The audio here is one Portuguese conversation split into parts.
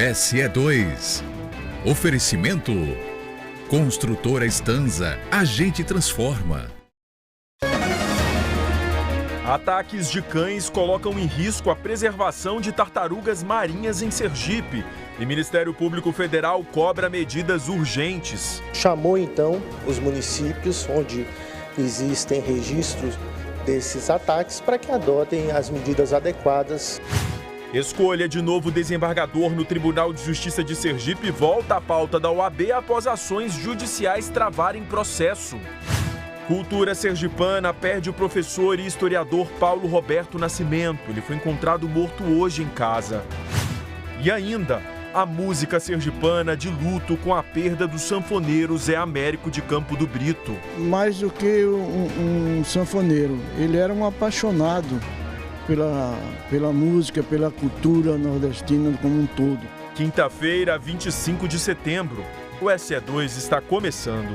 SE2. Oferecimento. Construtora Estanza. A gente transforma. Ataques de cães colocam em risco a preservação de tartarugas marinhas em Sergipe. E Ministério Público Federal cobra medidas urgentes. Chamou então os municípios onde existem registros desses ataques para que adotem as medidas adequadas. Escolha de novo desembargador no Tribunal de Justiça de Sergipe volta à pauta da OAB após ações judiciais travarem processo. Cultura sergipana perde o professor e historiador Paulo Roberto Nascimento. Ele foi encontrado morto hoje em casa. E ainda, a música sergipana de luto com a perda do sanfoneiro Zé Américo de Campo do Brito. Mais do que um sanfoneiro, ele era um apaixonado pela música, pela cultura nordestina como um todo. Quinta-feira, 25 de setembro, o SE2 está começando.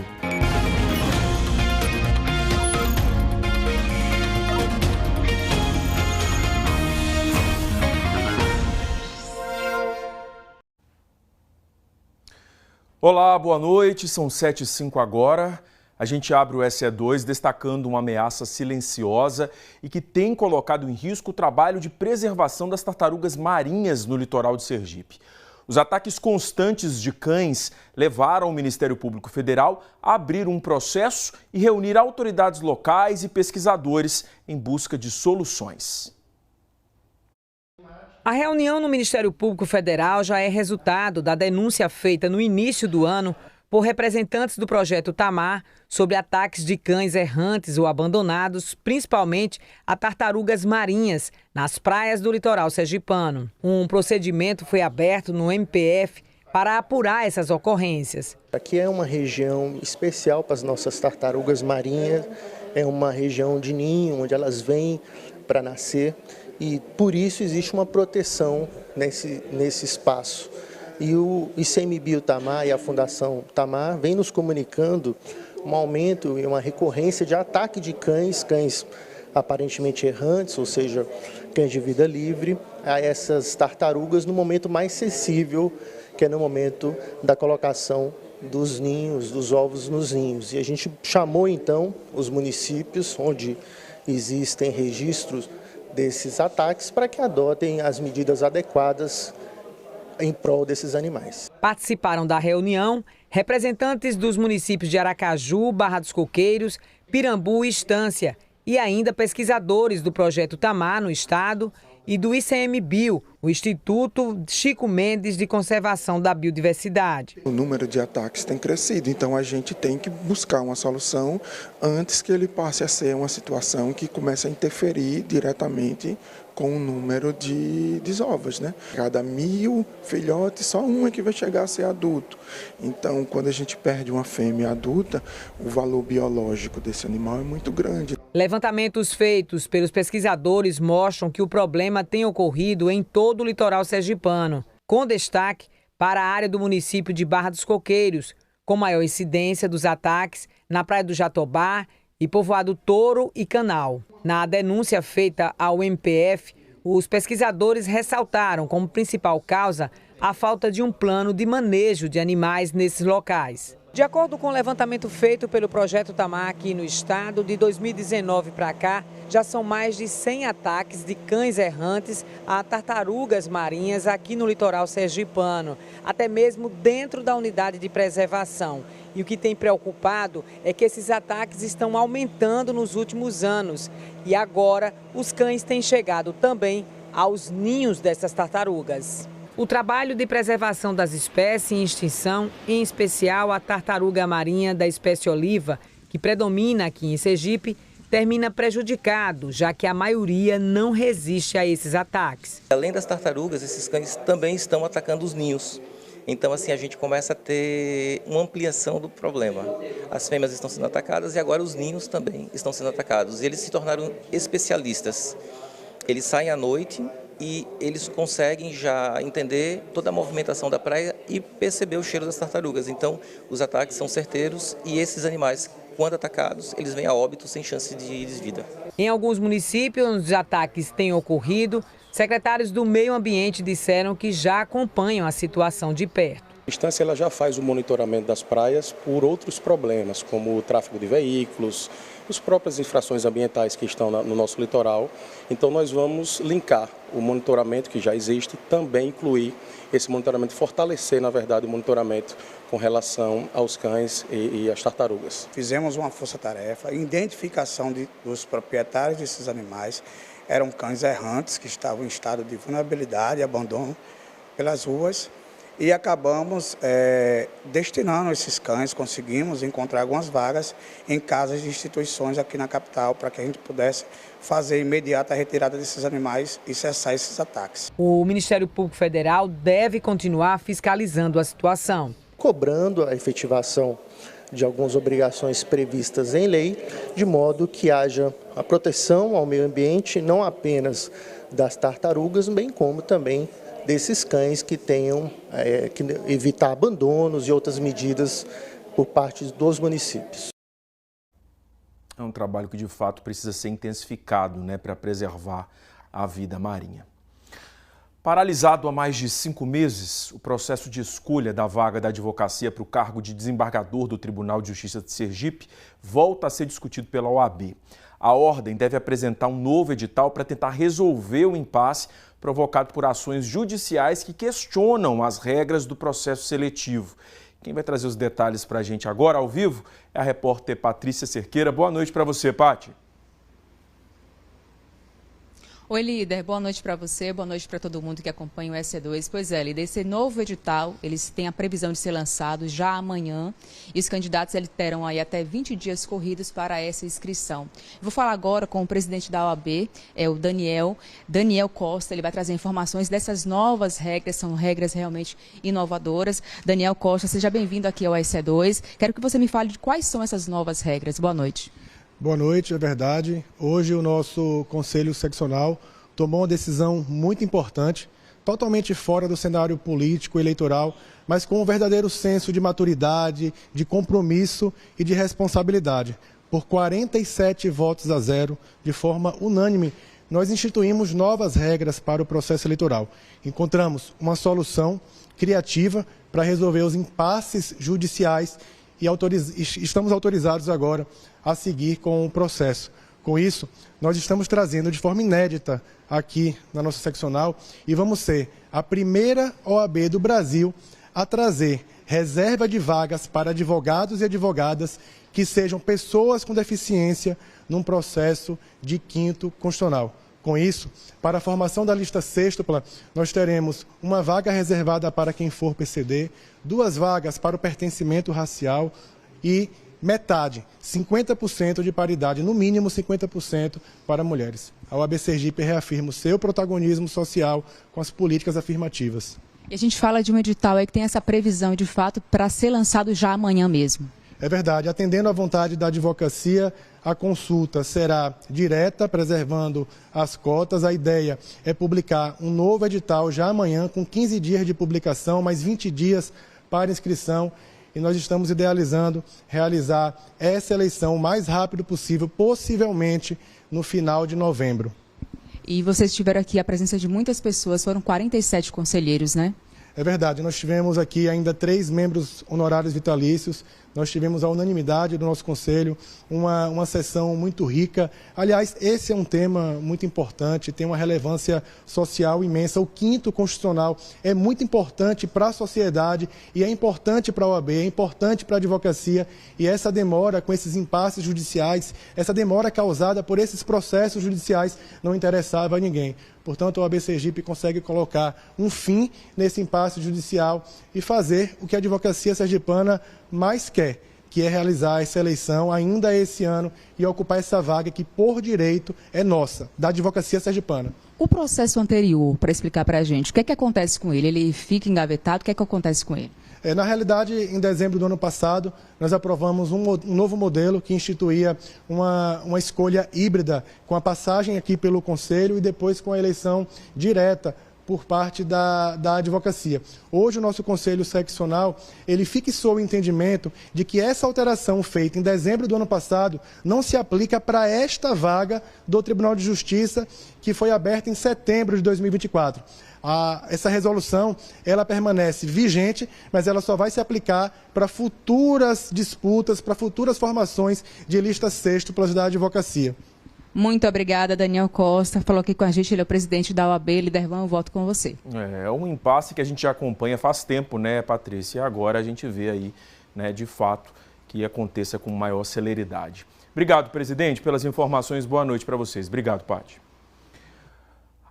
Olá, boa noite, são 7h05 agora. A gente abre o SE2 destacando uma ameaça silenciosa e que tem colocado em risco o trabalho de preservação das tartarugas marinhas no litoral de Sergipe. Os ataques constantes de cães levaram o Ministério Público Federal a abrir um processo e reunir autoridades locais e pesquisadores em busca de soluções. A reunião no Ministério Público Federal já é resultado da denúncia feita no início do ano por representantes do projeto Tamar sobre ataques de cães errantes ou abandonados, principalmente a tartarugas marinhas, nas praias do litoral sergipano. Um procedimento foi aberto no MPF para apurar essas ocorrências. Aqui é uma região especial para as nossas tartarugas marinhas, é uma região de ninho, onde elas vêm para nascer e por isso existe uma proteção nesse espaço. E o ICMBio Tamar e a Fundação Tamar vem nos comunicando um aumento e uma recorrência de ataque de cães aparentemente errantes, ou seja, cães de vida livre, a essas tartarugas no momento mais sensível, que é no momento da colocação dos ninhos, dos ovos nos ninhos. E a gente chamou então os municípios onde existem registros desses ataques para que adotem as medidas adequadas em prol desses animais. Participaram da reunião representantes dos municípios de Aracaju, Barra dos Coqueiros, Pirambu e Estância e ainda pesquisadores do projeto Tamar no estado e do ICMBio, o Instituto Chico Mendes de Conservação da Biodiversidade. O número de ataques tem crescido, então a gente tem que buscar uma solução antes que ele passe a ser uma situação que comece a interferir diretamente com o número de desovas, né? Cada 1000 filhotes, só um é que vai chegar a ser adulto. Então, quando a gente perde uma fêmea adulta, o valor biológico desse animal é muito grande. Levantamentos feitos pelos pesquisadores mostram que o problema tem ocorrido em todo o litoral sergipano, com destaque para a área do município de Barra dos Coqueiros, com maior incidência dos ataques na Praia do Jatobá e Povoado Touro e Canal. Na denúncia feita ao MPF, os pesquisadores ressaltaram como principal causa a falta de um plano de manejo de animais nesses locais. De acordo com o levantamento feito pelo projeto Tamar aqui no estado, de 2019 para cá, já são mais de 100 ataques de cães errantes a tartarugas marinhas aqui no litoral sergipano, até mesmo dentro da unidade de preservação. E o que tem preocupado é que esses ataques estão aumentando nos últimos anos. E agora os cães têm chegado também aos ninhos dessas tartarugas. O trabalho de preservação das espécies em extinção, em especial a tartaruga marinha da espécie oliva, que predomina aqui em Sergipe, termina prejudicado, já que a maioria não resiste a esses ataques. Além das tartarugas, esses cães também estão atacando os ninhos. Então, assim, a gente começa a ter uma ampliação do problema. As fêmeas estão sendo atacadas e agora os ninhos também estão sendo atacados. E eles se tornaram especialistas. Eles saem à noite e eles conseguem já entender toda a movimentação da praia e perceber o cheiro das tartarugas. Então, os ataques são certeiros e esses animais, quando atacados, eles vêm a óbito sem chance de desvida. Em alguns municípios onde os ataques têm ocorrido, secretários do Meio Ambiente disseram que já acompanham a situação de perto. A instância ela já faz o monitoramento das praias por outros problemas, como o tráfego de veículos, as próprias infrações ambientais que estão no nosso litoral. Então nós vamos linkar o monitoramento que já existe, também incluir esse monitoramento, fortalecer, na verdade, o monitoramento com relação aos cães e às tartarugas. Fizemos uma força-tarefa, identificação dos proprietários desses animais. Eram cães errantes que estavam em estado de vulnerabilidade e abandono pelas ruas. E acabamos destinando esses cães, conseguimos encontrar algumas vagas em casas de instituições aqui na capital para que a gente pudesse fazer imediata a retirada desses animais e cessar esses ataques. O Ministério Público Federal deve continuar fiscalizando a situação. Cobrando a efetivação de algumas obrigações previstas em lei, de modo que haja a proteção ao meio ambiente, não apenas das tartarugas, bem como também desses cães que tenham que evitar abandonos e outras medidas por parte dos municípios. É um trabalho que de fato precisa ser intensificado, para preservar a vida marinha. Paralisado há mais de 5 meses, o processo de escolha da vaga da advocacia para o cargo de desembargador do Tribunal de Justiça de Sergipe volta a ser discutido pela OAB. A ordem deve apresentar um novo edital para tentar resolver o impasse provocado por ações judiciais que questionam as regras do processo seletivo. Quem vai trazer os detalhes para a gente agora, ao vivo, é a repórter Patrícia Cerqueira. Boa noite para você, Pati. Oi, líder. Boa noite para você, boa noite para todo mundo que acompanha o SE2. Pois é, líder, esse novo edital, eles têm a previsão de ser lançado já amanhã e os candidatos eles terão aí até 20 dias corridos para essa inscrição. Vou falar agora com o presidente da OAB, o Daniel Costa. Ele vai trazer informações dessas novas regras, são regras realmente inovadoras. Daniel Costa, seja bem-vindo aqui ao SE2. Quero que você me fale de quais são essas novas regras. Boa noite. Boa noite, é verdade. Hoje o nosso Conselho Seccional tomou uma decisão muito importante, totalmente fora do cenário político eleitoral, mas com um verdadeiro senso de maturidade, de compromisso e de responsabilidade. Por 47 votos a 0, de forma unânime, nós instituímos novas regras para o processo eleitoral. Encontramos uma solução criativa para resolver os impasses judiciais e estamos autorizados agora a seguir com o processo. Com isso, nós estamos trazendo de forma inédita aqui na nossa seccional e vamos ser a primeira OAB do Brasil a trazer reserva de vagas para advogados e advogadas que sejam pessoas com deficiência num processo de quinto constitucional. Com isso, para a formação da lista sextupla, nós teremos uma vaga reservada para quem for PCD, 2 vagas para o pertencimento racial e metade, 50% de paridade, no mínimo 50% para mulheres. A OAB Sergipe reafirma o seu protagonismo social com as políticas afirmativas. E a gente fala de um edital aí que tem essa previsão, de fato, para ser lançado já amanhã mesmo. É verdade. Atendendo à vontade da advocacia, a consulta será direta, preservando as cotas. A ideia é publicar um novo edital já amanhã, com 15 dias de publicação, mais 20 dias para inscrição. E nós estamos idealizando realizar essa eleição o mais rápido possível, possivelmente no final de novembro. E vocês tiveram aqui a presença de muitas pessoas, foram 47 conselheiros, né? É verdade, nós tivemos aqui ainda 3 membros honorários vitalícios, nós tivemos a unanimidade do nosso conselho, uma sessão muito rica. Aliás, esse é um tema muito importante, tem uma relevância social imensa. O quinto constitucional é muito importante para a sociedade e é importante para a OAB, é importante para a advocacia. E essa demora com esses impasses judiciais, essa demora causada por esses processos judiciais não interessava a ninguém. Portanto, a OAB Sergipe consegue colocar um fim nesse impasse judicial e fazer o que a advocacia sergipana mais quer, que é realizar essa eleição ainda esse ano e ocupar essa vaga que, por direito, é nossa, da advocacia sergipana. O processo anterior, para explicar para a gente, o que é que acontece com ele? Ele fica engavetado, o que é que acontece com ele? Na realidade, em dezembro do ano passado, nós aprovamos um novo modelo que instituía uma escolha híbrida, com a passagem aqui pelo Conselho e depois com a eleição direta por parte da advocacia. Hoje o nosso Conselho Seccional, ele fixou o entendimento de que essa alteração feita em dezembro do ano passado não se aplica para esta vaga do Tribunal de Justiça que foi aberta em setembro de 2024. Essa resolução, ela permanece vigente, mas ela só vai se aplicar para futuras disputas, para futuras formações de lista sextuplas da advocacia. Muito obrigada, Daniel Costa. Falou aqui com a gente, ele é o presidente da OAB. Lidervan, eu volto com você. É um impasse que a gente já acompanha faz tempo, né, Patrícia? E agora a gente vê aí, né, de fato, que aconteça com maior celeridade. Obrigado, presidente, pelas informações. Boa noite para vocês. Obrigado, Paty.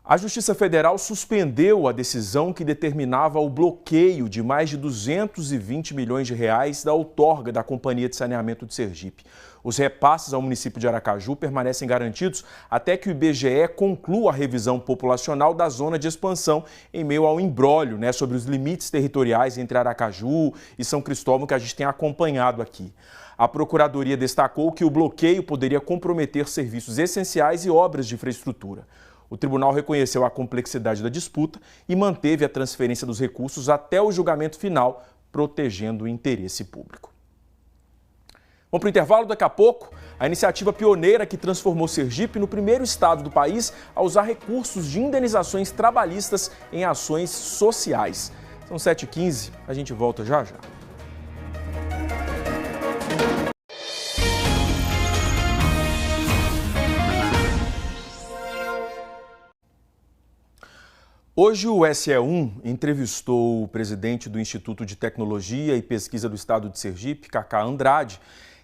A Justiça Federal suspendeu a decisão que determinava o bloqueio de mais de 220 milhões de reais da outorga da Companhia de Saneamento de Sergipe. Os repasses ao município de Aracaju permanecem garantidos até que o IBGE conclua a revisão populacional da zona de expansão em meio ao imbróglio, né, sobre os limites territoriais entre Aracaju e São Cristóvão que a gente tem acompanhado aqui. A Procuradoria destacou que o bloqueio poderia comprometer serviços essenciais e obras de infraestrutura. O tribunal reconheceu a complexidade da disputa e manteve a transferência dos recursos até o julgamento final, protegendo o interesse público. Vamos para o intervalo daqui a pouco. A iniciativa pioneira que transformou Sergipe no primeiro estado do país a usar recursos de indenizações trabalhistas em ações sociais. São 7h15, a gente volta já já. Hoje o SE1 entrevistou o presidente do Instituto de Tecnologia e Pesquisa do Estado de Sergipe, Cacá Andrade,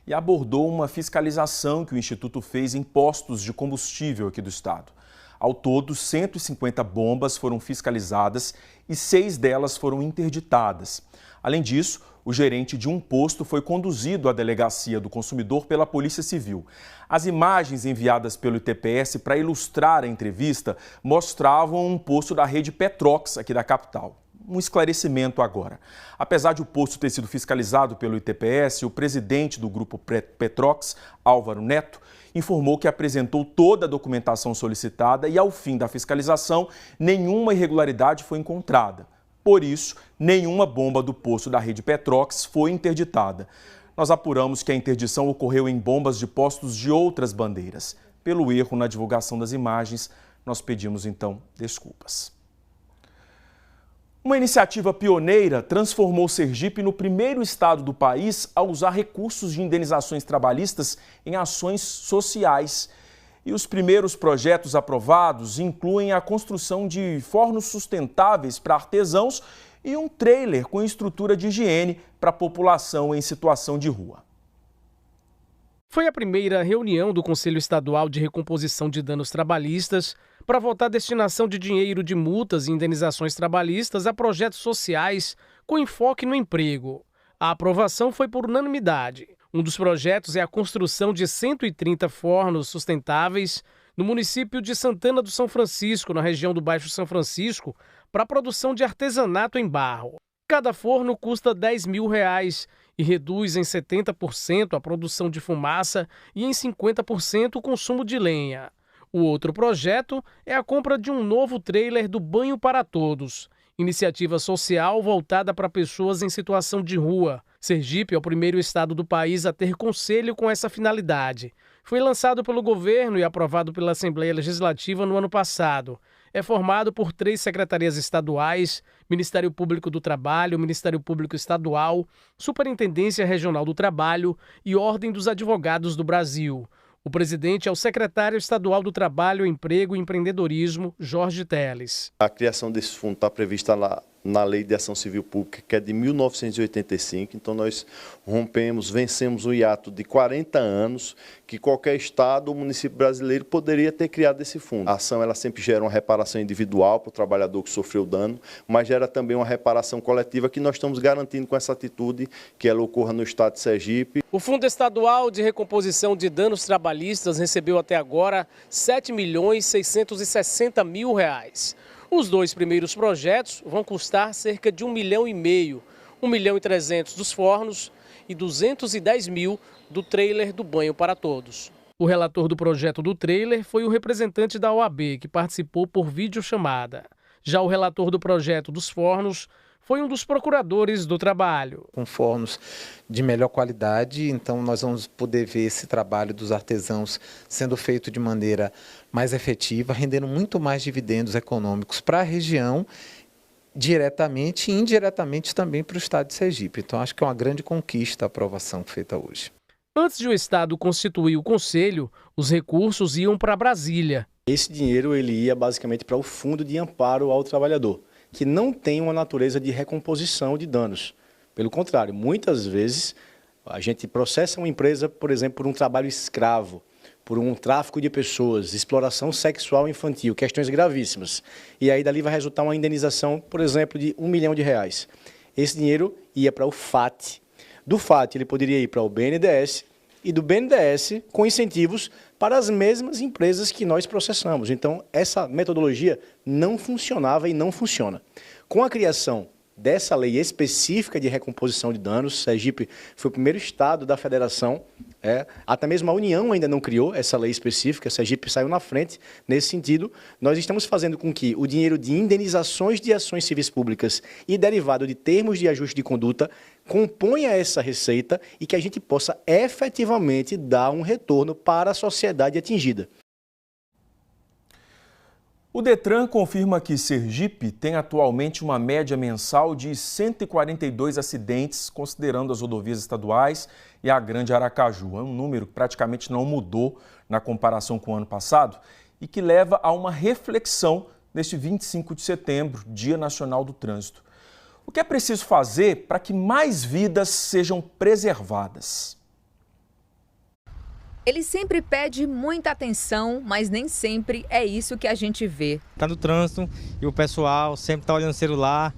e abordou uma fiscalização que o Instituto fez em postos de combustível aqui do estado. Ao todo, 150 bombas foram fiscalizadas e 6 delas foram interditadas. Além disso, o gerente de um posto foi conduzido à Delegacia do Consumidor pela Polícia Civil. As imagens enviadas pelo ITPS para ilustrar a entrevista mostravam um posto da rede Petrox aqui da capital. Um esclarecimento agora. Apesar de o posto ter sido fiscalizado pelo ITPS, o presidente do grupo Petrox, Álvaro Neto, informou que apresentou toda a documentação solicitada e, ao fim da fiscalização, nenhuma irregularidade foi encontrada. Por isso, nenhuma bomba do posto da rede Petrox foi interditada. Nós apuramos que a interdição ocorreu em bombas de postos de outras bandeiras. Pelo erro na divulgação das imagens, nós pedimos, então, desculpas. Uma iniciativa pioneira transformou Sergipe no primeiro estado do país a usar recursos de indenizações trabalhistas em ações sociais. E os primeiros projetos aprovados incluem a construção de fornos sustentáveis para artesãos e um trailer com estrutura de higiene para a população em situação de rua. Foi a primeira reunião do Conselho Estadual de Recomposição de Danos Trabalhistas para votar a destinação de dinheiro de multas e indenizações trabalhistas a projetos sociais com enfoque no emprego. A aprovação foi por unanimidade. Um dos projetos é a construção de 130 fornos sustentáveis no município de Santana do São Francisco, na região do Baixo São Francisco, para a produção de artesanato em barro. Cada forno custa R$10 mil e reduz em 70% a produção de fumaça e em 50% o consumo de lenha. O outro projeto é a compra de um novo trailer do Banho para Todos, iniciativa social voltada para pessoas em situação de rua. Sergipe é o primeiro estado do país a ter conselho com essa finalidade. Foi lançado pelo governo e aprovado pela Assembleia Legislativa no ano passado. É formado por 3 secretarias estaduais, Ministério Público do Trabalho, Ministério Público Estadual, Superintendência Regional do Trabalho e Ordem dos Advogados do Brasil. O presidente é o secretário estadual do Trabalho, Emprego e Empreendedorismo, Jorge Teles. A criação desse fundo está prevista lá na Lei de Ação Civil Pública, que é de 1985, então nós vencemos um hiato de 40 anos, que qualquer estado ou município brasileiro poderia ter criado esse fundo. A ação ela sempre gera uma reparação individual para o trabalhador que sofreu dano, mas gera também uma reparação coletiva que nós estamos garantindo com essa atitude que ela ocorra no estado de Sergipe. O Fundo Estadual de Recomposição de Danos Trabalhistas recebeu até agora R$7.660.000. Os 2 primeiros projetos vão custar cerca de R$1,5 milhão, R$1.300.000 dos fornos e R$210 mil do trailer do Banho para Todos. O relator do projeto do trailer foi o representante da OAB, que participou por videochamada. Já o relator do projeto dos fornos foi um dos procuradores do trabalho. Com fornos de melhor qualidade, então nós vamos poder ver esse trabalho dos artesãos sendo feito de maneira mais efetiva, rendendo muito mais dividendos econômicos para a região, diretamente e indiretamente também para o estado de Sergipe. Então acho que é uma grande conquista a aprovação feita hoje. Antes de o estado constituir o conselho, os recursos iam para Brasília. Esse dinheiro ele ia basicamente para o Fundo de Amparo ao Trabalhador, que não tem uma natureza de recomposição de danos. Pelo contrário, muitas vezes a gente processa uma empresa, por exemplo, por um trabalho escravo, por um tráfico de pessoas, exploração sexual infantil, questões gravíssimas. E aí dali vai resultar uma indenização, por exemplo, de R$1 milhão. Esse dinheiro ia para o FAT. Do FAT ele poderia ir para o BNDES e do BNDES com incentivos para as mesmas empresas que nós processamos. Então, essa metodologia não funcionava e não funciona. Com a criação dessa lei específica de recomposição de danos, Sergipe foi o primeiro estado da federação, até mesmo a União ainda não criou essa lei específica, Sergipe saiu na frente nesse sentido. Nós estamos fazendo com que o dinheiro de indenizações de ações civis públicas e derivado de termos de ajuste de conduta componha essa receita e que a gente possa efetivamente dar um retorno para a sociedade atingida. O Detran confirma que Sergipe tem atualmente uma média mensal de 142 acidentes, considerando as rodovias estaduais e a Grande Aracaju. É um número que praticamente não mudou na comparação com o ano passado e que leva a uma reflexão neste 25 de setembro, Dia Nacional do Trânsito. O que é preciso fazer para que mais vidas sejam preservadas? Ele sempre pede muita atenção, mas nem sempre é isso que a gente vê. Está no trânsito e o pessoal sempre está olhando o celular,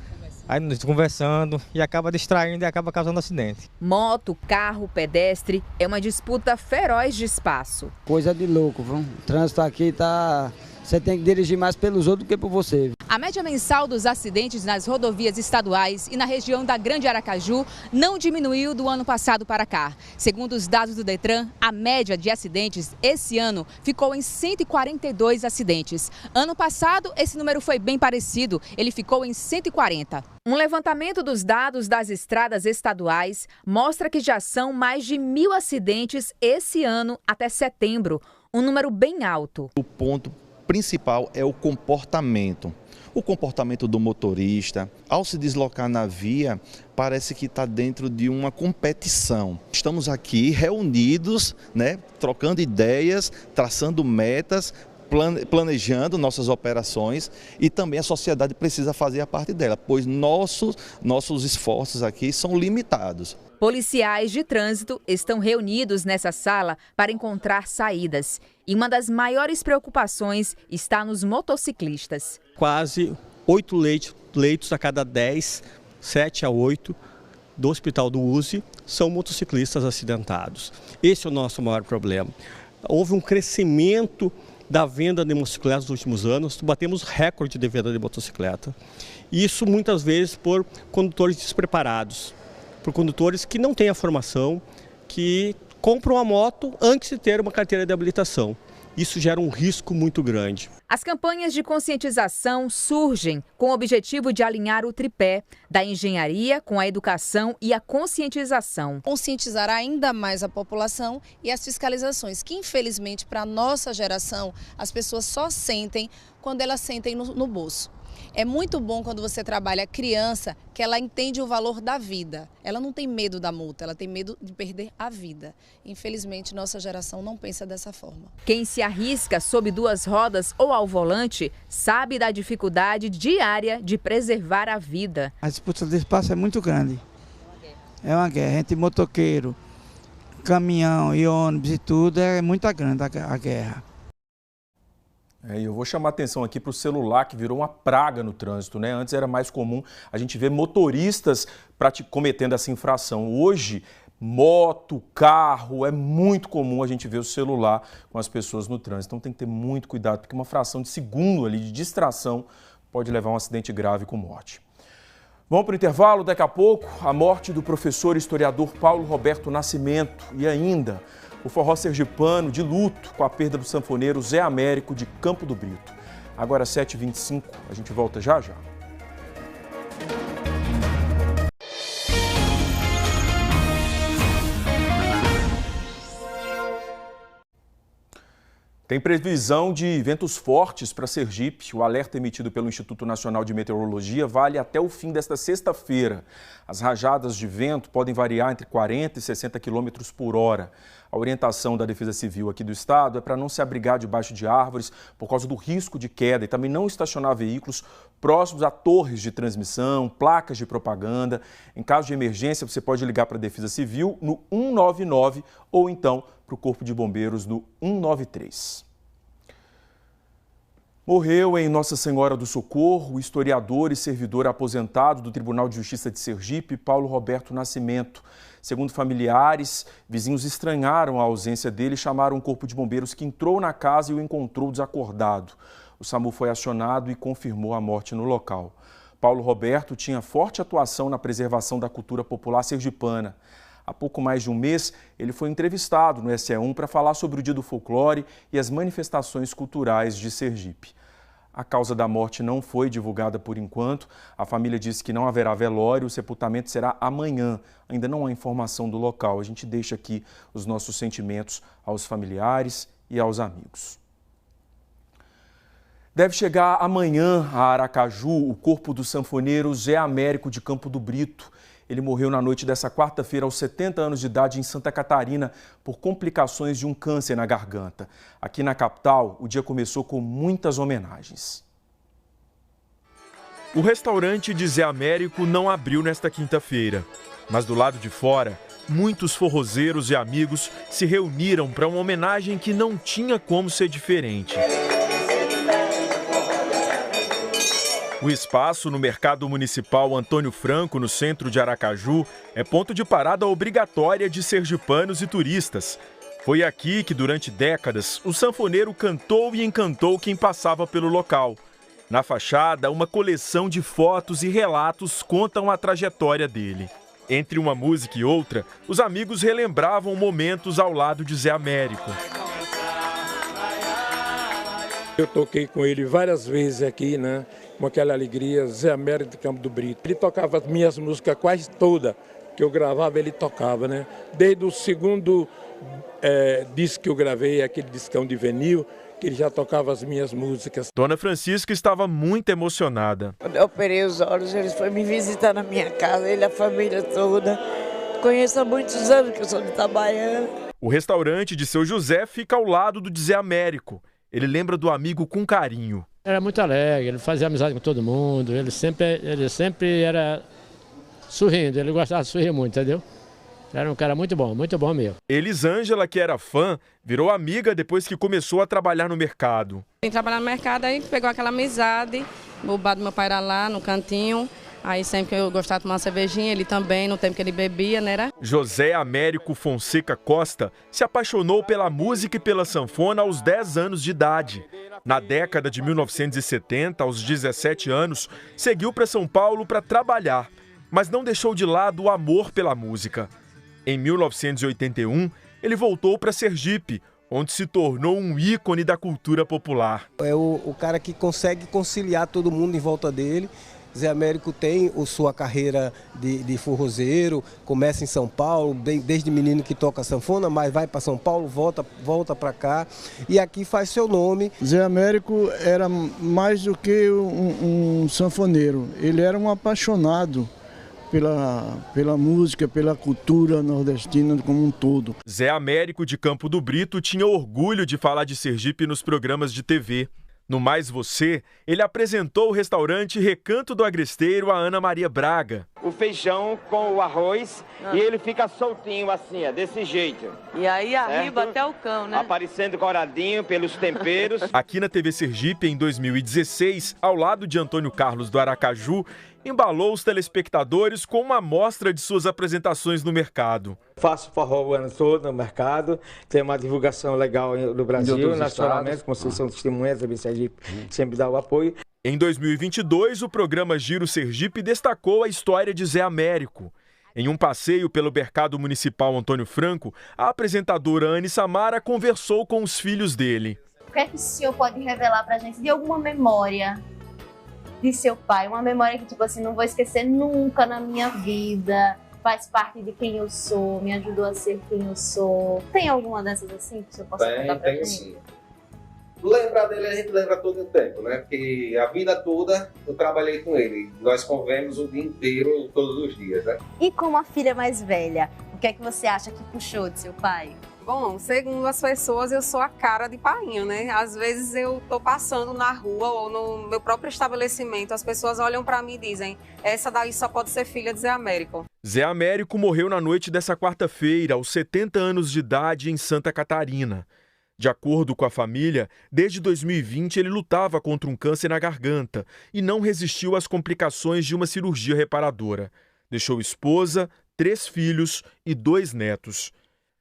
aí conversando e acaba distraindo e acaba causando acidente. Moto, carro, pedestre, é uma disputa feroz de espaço. Coisa de louco, viu? O trânsito aqui tá... Você tem que dirigir mais pelos outros do que por você. A média mensal dos acidentes nas rodovias estaduais e na região da Grande Aracaju não diminuiu do ano passado para cá. Segundo os dados do Detran, a média de acidentes esse ano ficou em 142 acidentes. Ano passado, esse número foi bem parecido, ele ficou em 140. Um levantamento dos dados das estradas estaduais mostra que já são mais de 1.000 acidentes esse ano até setembro, um número bem alto. O ponto principal é o comportamento. O comportamento do motorista, ao se deslocar na via, parece que está dentro de uma competição. Estamos aqui reunidos, trocando ideias, traçando metas, planejando nossas operações e também a sociedade precisa fazer a parte dela, pois nossos esforços aqui são limitados. Policiais de trânsito estão reunidos nessa sala para encontrar saídas. E uma das maiores preocupações está nos motociclistas. Quase 8 leitos a cada 10, 7 a 8 do Hospital do USE são motociclistas acidentados. Esse é o nosso maior problema. Houve um crescimento da venda de motocicletas nos últimos anos, batemos recorde de venda de motocicleta. Isso muitas vezes por condutores despreparados, por condutores que não têm a formação, que compram a moto antes de ter uma carteira de habilitação. Isso gera um risco muito grande. As campanhas de conscientização surgem com o objetivo de alinhar o tripé da engenharia com a educação e a conscientização. Conscientizar ainda mais a população e as fiscalizações, que infelizmente para a nossa geração as pessoas só sentem quando elas sentem no bolso. É muito bom quando você trabalha a criança que ela entende o valor da vida. Ela não tem medo da multa, ela tem medo de perder a vida. Infelizmente, nossa geração não pensa dessa forma. Quem se arrisca sob 2 rodas ou ao volante sabe da dificuldade diária de preservar a vida. A disputa de espaço é muito grande. É uma guerra entre motoqueiro, caminhão e ônibus e tudo, é muito grande a guerra. Eu vou chamar a atenção aqui para o celular, que virou uma praga no trânsito, Antes era mais comum a gente ver motoristas cometendo essa infração. Hoje, moto, carro, é muito comum a gente ver o celular com as pessoas no trânsito. Então tem que ter muito cuidado, porque uma fração de segundo ali de distração pode levar a um acidente grave com morte. Vamos para o intervalo, daqui a pouco, a morte do professor e historiador Paulo Roberto Nascimento e ainda o forró sergipano de luto com a perda do sanfoneiro Zé Américo de Campo do Brito. Agora 7h25, a gente volta já já. Tem previsão de ventos fortes para Sergipe. O alerta emitido pelo Instituto Nacional de Meteorologia vale até o fim desta sexta-feira. As rajadas de vento podem variar entre 40 e 60 km por hora. A orientação da Defesa Civil aqui do estado é para não se abrigar debaixo de árvores por causa do risco de queda e também não estacionar veículos próximos a torres de transmissão, placas de propaganda. Em caso de emergência, você pode ligar para a Defesa Civil no 199 ou então para o Corpo de Bombeiros no 193. Morreu em Nossa Senhora do Socorro o historiador e servidor aposentado do Tribunal de Justiça de Sergipe, Paulo Roberto Nascimento. Segundo familiares, vizinhos estranharam a ausência dele e chamaram um corpo de bombeiros que entrou na casa e o encontrou desacordado. O SAMU foi acionado e confirmou a morte no local. Paulo Roberto tinha forte atuação na preservação da cultura popular sergipana. Há pouco mais de um mês, ele foi entrevistado no SE1 para falar sobre o Dia do Folclore e as manifestações culturais de Sergipe. A causa da morte não foi divulgada por enquanto. A família disse que não haverá velório, o sepultamento será amanhã. Ainda não há informação do local. A gente deixa aqui os nossos sentimentos aos familiares e aos amigos. Deve chegar amanhã a Aracaju o corpo do sanfoneiro Zé Américo de Campo do Brito. Ele morreu na noite dessa quarta-feira aos 70 anos de idade em Santa Catarina por complicações de um câncer na garganta. Aqui na capital, o dia começou com muitas homenagens. O restaurante de Zé Américo não abriu nesta quinta-feira, mas do lado de fora, muitos forrozeiros e amigos se reuniram para uma homenagem que não tinha como ser diferente. O espaço no Mercado Municipal Antônio Franco, no centro de Aracaju, é ponto de parada obrigatória de sergipanos e turistas. Foi aqui que, durante décadas, o sanfoneiro cantou e encantou quem passava pelo local. Na fachada, uma coleção de fotos e relatos contam a trajetória dele. Entre uma música e outra, os amigos relembravam momentos ao lado de Zé Américo. Eu toquei com ele várias vezes aqui, né? Com aquela alegria, Zé Américo de Campo do Brito. Ele tocava as minhas músicas quase todas que eu gravava, ele tocava, né? Desde o segundo disco que eu gravei, aquele discão de vinil, que ele já tocava as minhas músicas. Dona Francisca estava muito emocionada. Quando eu operei os olhos, eles foram me visitar na minha casa, ele e a família toda. Conheço há muitos anos que eu sou de Itabaiana. O restaurante de Seu José fica ao lado do de Zé Américo. Ele lembra do amigo com carinho. Era muito alegre, ele fazia amizade com todo mundo, ele sempre era sorrindo, ele gostava de sorrir muito, entendeu? Era um cara muito bom mesmo. Elisângela, que era fã, virou amiga depois que começou a trabalhar no mercado. Vim trabalhar no mercado, aí pegou aquela amizade, o bar do meu pai era lá no cantinho. Aí sempre que eu gostava de tomar uma cervejinha, ele também, no tempo que ele bebia, né? Era? José Américo Fonseca Costa se apaixonou pela música e pela sanfona aos 10 anos de idade. Na década de 1970, aos 17 anos, seguiu para São Paulo para trabalhar, mas não deixou de lado o amor pela música. Em 1981, ele voltou para Sergipe, onde se tornou um ícone da cultura popular. É o cara que consegue conciliar todo mundo em volta dele. Zé Américo tem sua carreira de forrozeiro, começa em São Paulo, desde menino que toca sanfona, mas vai para São Paulo, volta para cá e aqui faz seu nome. Zé Américo era mais do que um sanfoneiro, ele era um apaixonado pela música, pela cultura nordestina como um todo. Zé Américo de Campo do Brito tinha orgulho de falar de Sergipe nos programas de TV. No Mais Você, ele apresentou o restaurante Recanto do Agresteiro a Ana Maria Braga. O feijão com o arroz e ele fica soltinho assim, desse jeito. E aí arriba até o cão, né? Aparecendo coradinho pelos temperos. Aqui na TV Sergipe, em 2016, ao lado de Antônio Carlos do Aracaju, embalou os telespectadores com uma amostra de suas apresentações no mercado. Faço forró o ano todo no mercado, tem uma divulgação legal no Brasil, nacionalmente, como vocês são testemunhas, a Sergipe sempre dá o apoio. Em 2022, o programa Giro Sergipe destacou a história de Zé Américo. Em um passeio pelo Mercado Municipal Antônio Franco, a apresentadora Anny Samara conversou com os filhos dele. O que é que o senhor pode revelar pra gente de alguma memória de seu pai? Uma memória que, tipo assim, não vou esquecer nunca na minha vida, faz parte de quem eu sou, me ajudou a ser quem eu sou. Tem alguma dessas assim que o senhor possa contar pra gente? Sim. Lembrar dele a gente lembra todo o tempo, né? Porque a vida toda eu trabalhei com ele. Nós convivemos o dia inteiro, todos os dias, né? E como a filha mais velha, o que é que você acha que puxou de seu pai? Bom, segundo as pessoas, eu sou a cara de painho, né? Às vezes eu tô passando na rua ou no meu próprio estabelecimento, as pessoas olham para mim e dizem: essa daí só pode ser filha de Zé Américo. Zé Américo morreu na noite dessa quarta-feira, aos 70 anos de idade, em Santa Catarina. De acordo com a família, desde 2020 ele lutava contra um câncer na garganta e não resistiu às complicações de uma cirurgia reparadora. Deixou esposa, 3 filhos e 2 netos.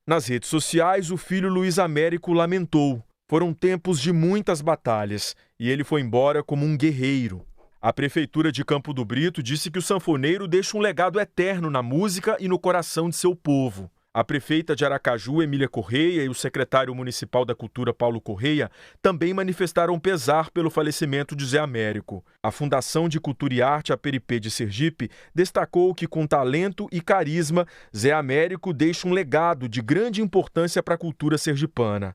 Nas redes sociais, o filho Luiz Américo lamentou. Foram tempos de muitas batalhas e ele foi embora como um guerreiro. A Prefeitura de Campo do Brito disse que o sanfoneiro deixa um legado eterno na música e no coração de seu povo. A prefeita de Aracaju, Emília Correia, e o secretário municipal da Cultura, Paulo Correia, também manifestaram pesar pelo falecimento de Zé Américo. A Fundação de Cultura e Arte Aperipê de Sergipe destacou que, com talento e carisma, Zé Américo deixa um legado de grande importância para a cultura sergipana.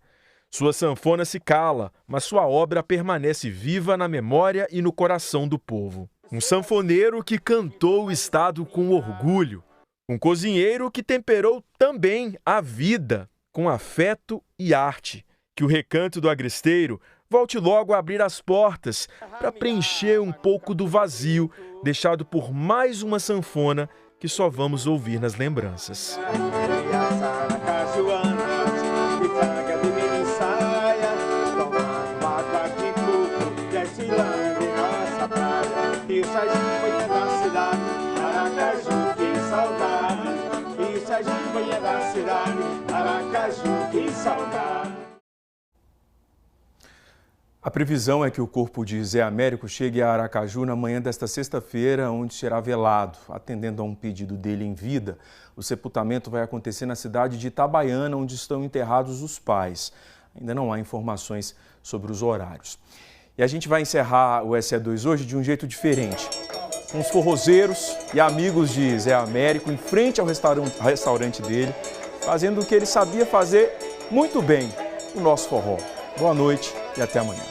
Sua sanfona se cala, mas sua obra permanece viva na memória e no coração do povo. Um sanfoneiro que cantou o estado com orgulho. Um cozinheiro que temperou também a vida com afeto e arte. Que o Recanto do Agresteiro volte logo a abrir as portas para preencher um pouco do vazio deixado por mais uma sanfona que só vamos ouvir nas lembranças. A previsão é que o corpo de Zé Américo chegue a Aracaju na manhã desta sexta-feira, onde será velado. Atendendo a um pedido dele em vida, o sepultamento vai acontecer na cidade de Itabaiana, onde estão enterrados os pais. Ainda não há informações sobre os horários. E a gente vai encerrar o SE2 hoje de um jeito diferente. Com os forrozeiros e amigos de Zé Américo em frente ao restaurante dele, fazendo o que ele sabia fazer muito bem, o nosso forró. Boa noite e até amanhã.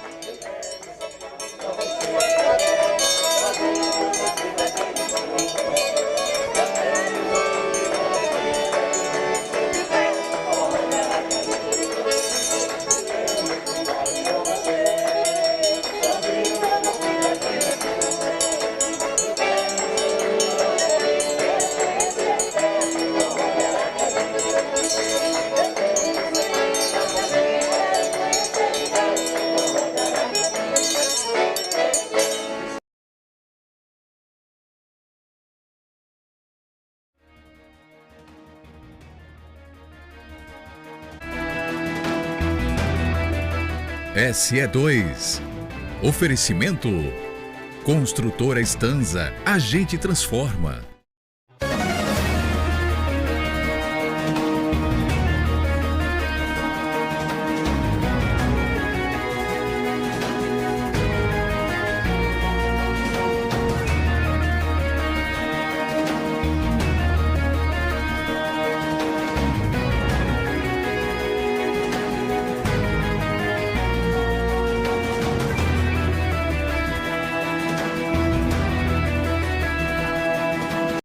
SE2. Oferecimento. Construtora Estanza. A gente transforma.